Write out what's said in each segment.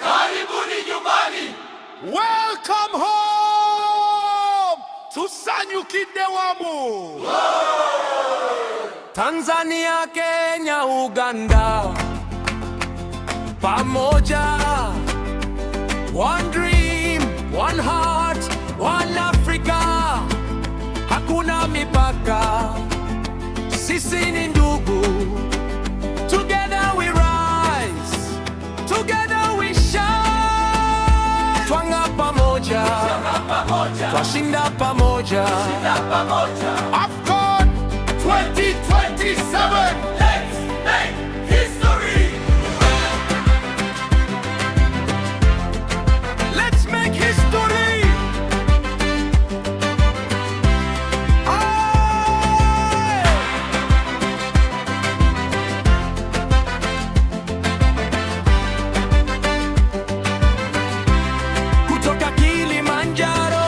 karibuni nyumbani. Welcome home. Tusanyukide wamu. Tanzania, Kenya, Uganda, pamoja. One dream, one heart, one Africa. Hakuna mipaka, sisi ni ndugu. Together we rise, together we shine. Twanga pamoja, twashinda pamoja. AFCON 2027. Let's make history. Let's make history. Aye. Kutoka Kilimanjaro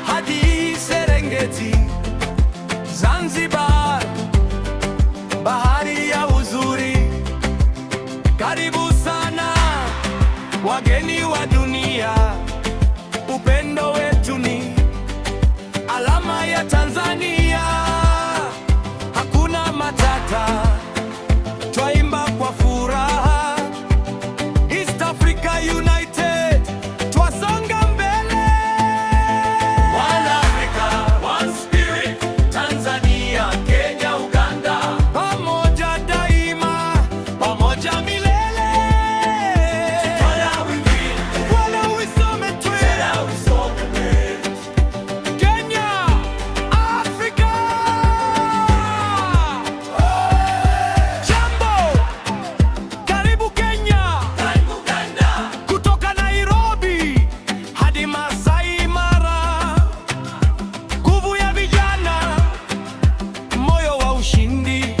hadi Serengeti, Zanzibar, bahari ya uzuri. Karibu sana wageni wa dunia, upendo wetu ni alama ya Tanzania. Hakuna matata, twaimba kwa furaha. East Africa United, twasonga mbele. One Africa, one spirit. Tanzania, Kenya, Uganda, Pamoja daima, pamoja milele. together we win, Wala wisome twe. together we solve the way. Kenya, Africa. Jambo, karibu Kenya. Karibu Uganda, Kutoka Nairobi hadi Masai Mara, nguvu ya vijana, moyo wa ushindi.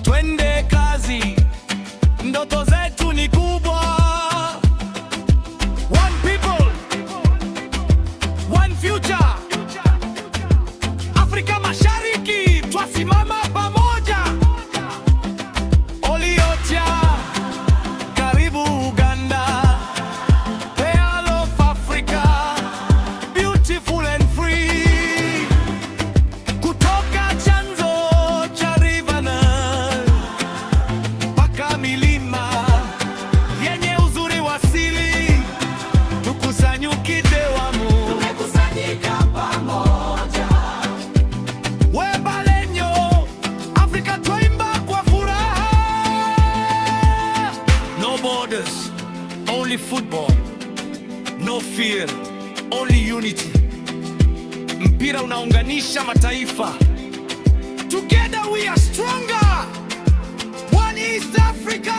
Twende kazi, ndoto zetu ni kubwa. One people, one future. Afrika Mashariki, twasimama pamoja. Oliocha, karibu Uganda. Pearl of Africa, beautiful and free. Kutoka chanzo cha River Nile mpaka milima yenye uzuri wa asili, tukusanyukide wamu. tumekusanyika pamoja. Webalenyo, Afrika twaimba kwa furaha. No borders, only football. No fear, only unity. Mpira unaunganisha mataifa. Together we are stronger. One East Africa.